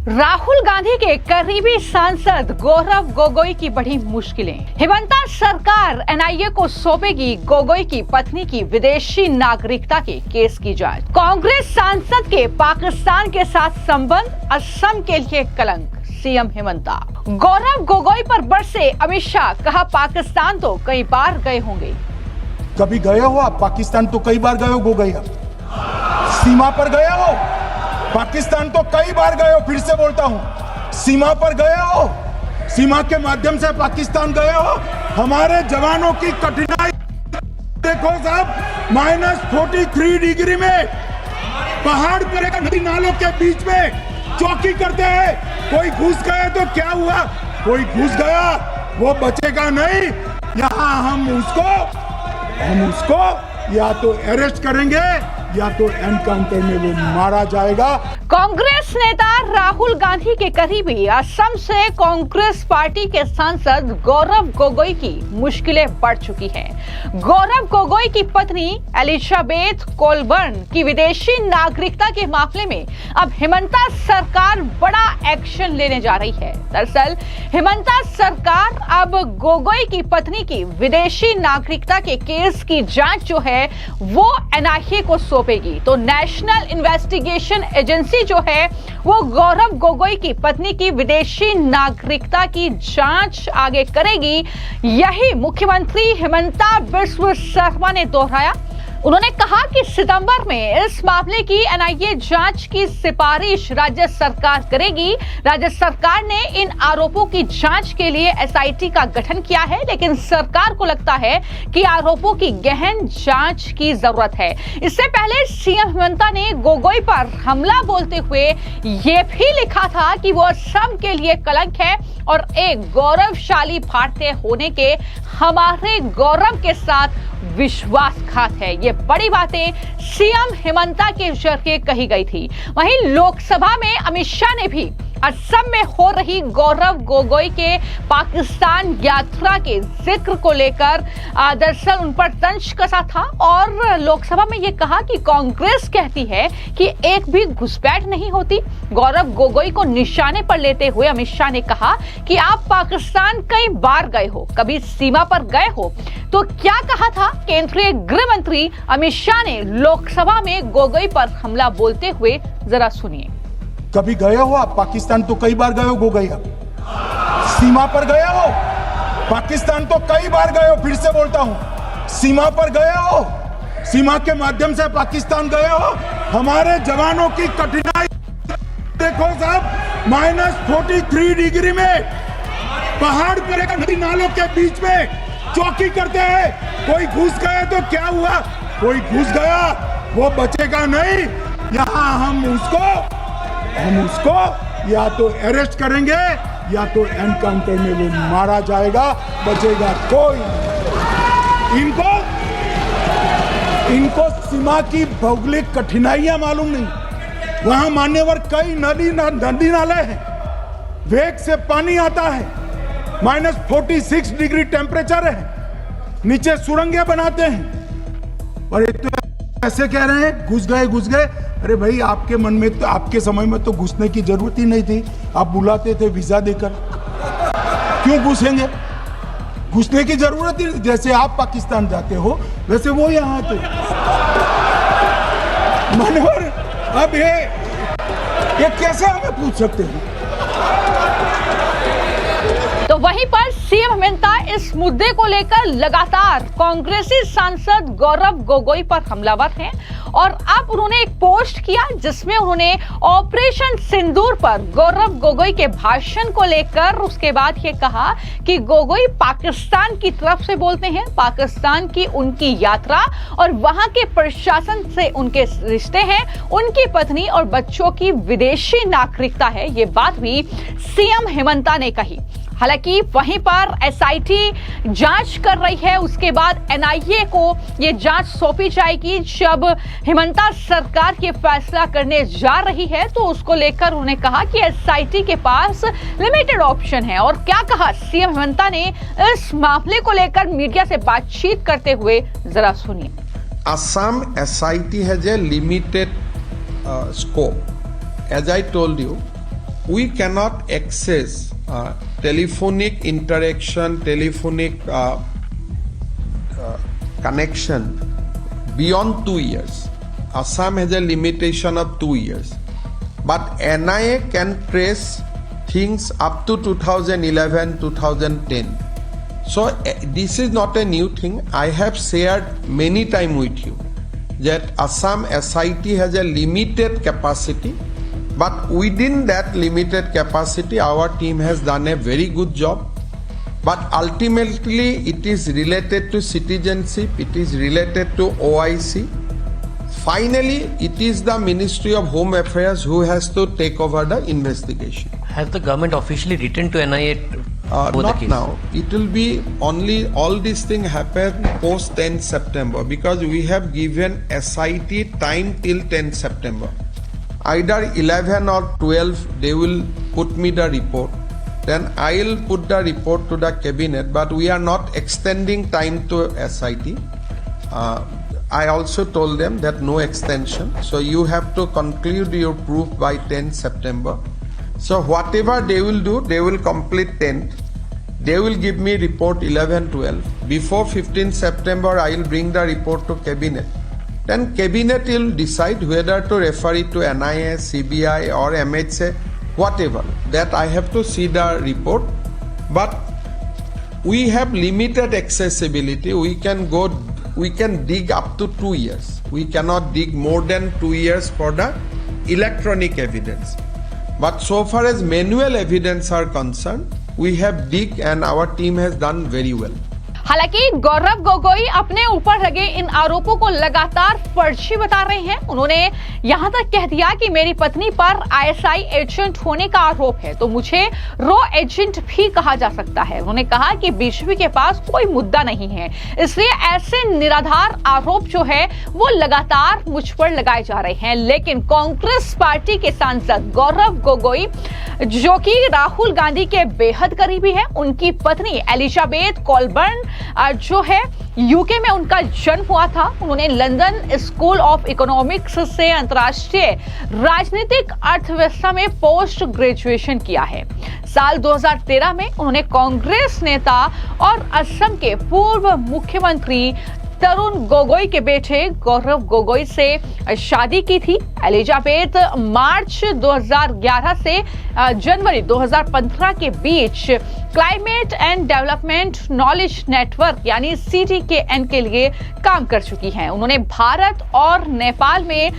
राहुल गांधी के करीबी सांसद गौरव गोगोई की बड़ी मुश्किलें। हिमंता सरकार एनआईए को सौंपेगी गोगोई की पत्नी की विदेशी नागरिकता के केस की जांच। कांग्रेस सांसद के पाकिस्तान के साथ संबंध असम के लिए कलंक। सीएम हिमंता। गौरव गोगोई पर बरसे अमित शाह, कहा पाकिस्तान तो कई बार गए होंगे। कभी गए हो आप पाकिस्तान? तो कई बार गए हो गोगोई। सीमा पर गए हो? पाकिस्तान तो कई बार गए हो। फिर से बोलता हूं, सीमा पर गए हो? सीमा के माध्यम से पाकिस्तान गए हो? हमारे जवानों की कठिनाई देखो साहब, -43 डिग्री में पहाड़ पर एक नदी नालों के बीच में चौकी करते हैं। कोई घुस गए तो क्या हुआ? कोई घुस गया वो बचेगा नहीं। यहां हम उसको या तो अरेस्ट करेंगे या तो एनकाउंटर में वो मारा जाएगा। कांग्रेस नेता राहुल गांधी के करीबी असम से कांग्रेस पार्टी के सांसद गौरव गोगोई की मुश्किलें बढ़ चुकी हैं। गौरव गोगोई की पत्नी एलिजाबेथ कोलबर्न की विदेशी नागरिकता के मामले में अब हिमंता सरकार बड़ा एक्शन लेने जा रही है। दरअसल हिमंता सरकार अब गोगोई की पत्नी की विदेशी नागरिकता के केस की जांच जो है वो एनआईए को सौंपेगी। तो नेशनल इन्वेस्टिगेशन एजेंसी जो है वो गौरव गोगोई की पत्नी की विदेशी नागरिकता की जांच आगे करेगी। यही मुख्यमंत्री हिमंता बिस्वा शर्मा ने दोहराया। उन्होंने कहा कि सितंबर में इस मामले की एनआईए जांच की सिफारिश राज्य सरकार करेगी। राज्य सरकार ने इन आरोपों की जांच के लिए एसआईटी का गठन किया है, लेकिन सरकार को लगता है कि आरोपों की गहन जांच की जरूरत है। इससे पहले सीएम हिमंता ने गोगोई पर हमला बोलते हुए यह भी लिखा था कि वो असम के लिए कलंक है और एक गौरवशाली भारतीय होने के हमारे गौरव के साथ विश्वासघात है। ये बड़ी बातें सीएम हिमंता के जरिए कही गई थी। वहीं लोकसभा में अमित शाह ने भी असम में हो रही गौरव गोगोई के पाकिस्तान यात्रा के जिक्र को लेकर दरअसल उन पर तंज कसा था और लोकसभा में यह कहा कि कांग्रेस कहती है कि एक भी घुसपैठ नहीं होती। गौरव गोगोई को निशाने पर लेते हुए अमित शाह ने कहा कि आप पाकिस्तान कई बार गए हो, कभी सीमा पर गए हो। तो क्या कहा था केंद्रीय गृह मंत्री अमित शाह ने लोकसभा में गोगोई पर हमला बोलते हुए, जरा सुनिए। कभी गए हो आप पाकिस्तान? तो कई बार गए हो गोगोई। सीमा पर गए हो? पाकिस्तान तो कई बार गए हो। फिर से बोलता हूं, सीमा पर गए हो? सीमा के माध्यम से पाकिस्तान गए हो? हमारे जवानों की कठिनाई देखो साहब, -43 डिग्री में पहाड़ पर एक नदी नालों के बीच में चौकी करते हैं। कोई घुस गए तो क्या हुआ? कोई घुस गया वो बचेगा नहीं। यहां हम उसको या तो अरेस्ट करेंगे या तो एनकाउंटर में वो मारा जाएगा, बचेगा कोई। इनको सीमा की भौगोलिक कठिनाइयां मालूम नहीं। वहां मान्यवर कई नदी नाले हैं, वेग से पानी आता है, -46 डिग्री टेम्परेचर है, नीचे सुरंगें बनाते हैं और एक तो ऐसे कह रहे हैं घुस गए। अरे भाई, आपके मन में तो आपके समय में तो घुसने की जरूरत ही नहीं थी। आप बुलाते थे वीजा देकर, क्यों घुसेंगे? घुसने की जरूरत ही, जैसे आप पाकिस्तान जाते हो वैसे वो यहाँ आते। मनोहर, अब ये कैसे हमें पूछ सकते हैं? तो वहीं पर सीएम हिमंता इस मुद्दे को लेकर लगातार कांग्रेसी सांसद गौरव गोगोई पर हमलावर हैं और अब उन्होंने एक पोस्ट किया जिसमें उन्होंने ऑपरेशन सिंदूर पर गौरव गोगोई के भाषण को लेकर उसके बाद ये कहा कि गोगोई पाकिस्तान की तरफ से बोलते हैं, पाकिस्तान की उनकी यात्रा और वहां के प्रशासन से उनके रिश्ते हैं, उनकी पत्नी और बच्चों की विदेशी नागरिकता है। ये बात भी सीएम हिमंता ने कही। हालांकि वहीं पर एसआईटी जांच कर रही है, उसके बाद एनआईए को ये जांच सौंपी जाएगी। जब हिमंता सरकार ये फैसला करने जा रही है तो उसको लेकर उन्होंने कहा कि एसआईटी के पास लिमिटेड ऑप्शन है। और क्या कहा सीएम हिमंता ने इस मामले को लेकर मीडिया से बातचीत करते हुए, जरा सुनिए। Assam SIT has a limited scope. As I told you, we cannot access telephonic interaction, telephonic connection beyond 2 years. Assam has a limitation of 2 years. But NIA can trace things up to 2011, 2010. So this is not a new thing. I have shared many times with you that Assam SIT has a limited capacity, but within that limited capacity, our team has done a very good job. But ultimately, it is related to citizenship, it is related to OIC. Finally, it is the Ministry of Home Affairs who has to take over the investigation. Has the government officially written to NIA for the Not case? now. It will be only all these things happen post 10 September because we have given SIT time till 10 September. Either 11 or 12 they will put me the report. Then I will put the report to the cabinet, but we are not extending time to SIT. I also told them that no extension. So you have to conclude your proof by 10 September. So whatever they will do, they will complete 10th. They will give me report 11, 12. Before 15 September, I will bring the report to cabinet. Then cabinet will decide whether to refer it to NIA, CBI or MHA, whatever. That I have to see the report. But we have limited accessibility. We can dig up to 2 years. We cannot dig more than 2 years for the electronic evidence. But so far as manual evidence are concerned, we have dig and our team has done very well. हालांकि गौरव गोगोई अपने ऊपर लगे इन आरोपों को लगातार फर्जी बता रहे हैं। उन्होंने यहां तक कह दिया कि मेरी पत्नी पर आईएसआई एजेंट होने का आरोप है तो मुझे रो एजेंट भी कहा जा सकता है। उन्होंने कहा कि बीजेपी के पास कोई मुद्दा नहीं है, इसलिए ऐसे निराधार आरोप जो है वो लगातार मुझ पर लगाए जा रहे हैं। लेकिन कांग्रेस पार्टी के सांसद गौरव गोगोई, जो कि राहुल गांधी के बेहद करीबी है, उनकी पत्नी एलिजाबेथ कॉलबर्न जो है यूके में उनका जन्म हुआ था। उन्होंने लंदन स्कूल ऑफ इकोनॉमिक्स से अंतर्राष्ट्रीय राजनीतिक अर्थव्यवस्था में पोस्ट ग्रेजुएशन किया है। साल 2013 में उन्होंने कांग्रेस नेता और असम के पूर्व मुख्यमंत्री तरुण गोगोई के बेटे गौरव गोगोई से शादी की थी। एलिजाबेथ मार्च 2011 से जनवरी 2015 के बीच climate and development knowledge network यानी CDKN के लिए काम कर चुकी हैं। उन्होंने भारत और नेपाल में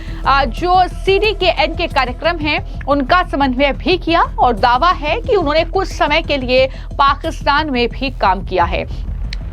जो CDKN के कार्यक्रम हैं उनका समन्वय भी किया और दावा है कि उन्होंने कुछ समय के लिए पाकिस्तान में भी काम किया है।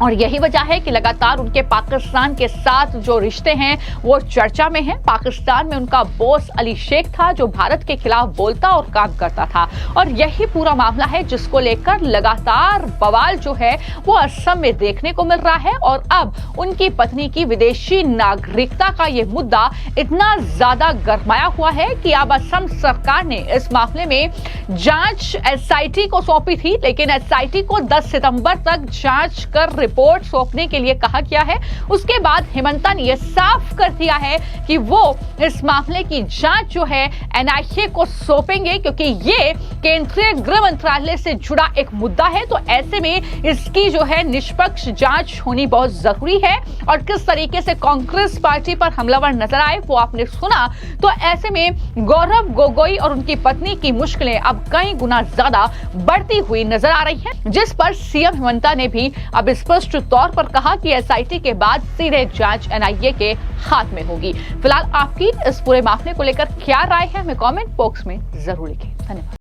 और यही वजह है कि लगातार उनके पाकिस्तान के साथ जो रिश्ते हैं वो चर्चा में हैं। पाकिस्तान में उनका बॉस अली शेख था जो भारत के खिलाफ बोलता और काम करता था और यही पूरा मामला है जिसको लेकर लगातार बवाल जो है वो असम में देखने को मिल रहा है। और अब उनकी पत्नी की विदेशी नागरिकता का ये मुद्दा इतना ज्यादा गरमाया हुआ है कि अब असम सरकार ने इस मामले में जांच SIT को सौंपी थी, लेकिन SIT को 10 सितंबर तक जांच कर रिपोर्ट सौंपने के लिए कहा गया है। उसके बाद हेमंता ने यह साफ कर दिया है कि वो इस मामले की जांच जो है NIA को सौंपेंगे, क्योंकि ये केंद्रीय गृह मंत्रालय से जुड़ा एक मुद्दा है। तो ऐसे में इसकी जो है निष्पक्ष जांच होनी बहुत जरूरी है। और किस तरीके से कांग्रेस पार्टी पर हमलावर नजर आए वो आपने सुना। तो ऐसे में गौरव गोगोई और उनकी पत्नी की मुश्किलें अब कई गुना ज्यादा बढ़ती हुई नजर आ रही हैं, जिस पर सीएम हेमंता ने भी अब स्पष्ट तौर पर कहा कि SIT के बाद सीधे जांच NIA के हाथ में होगी। फिलहाल आपकी इस पूरे मामले को लेकर क्या राय है हमें कमेंट बॉक्स में जरूर लिखें। धन्यवाद।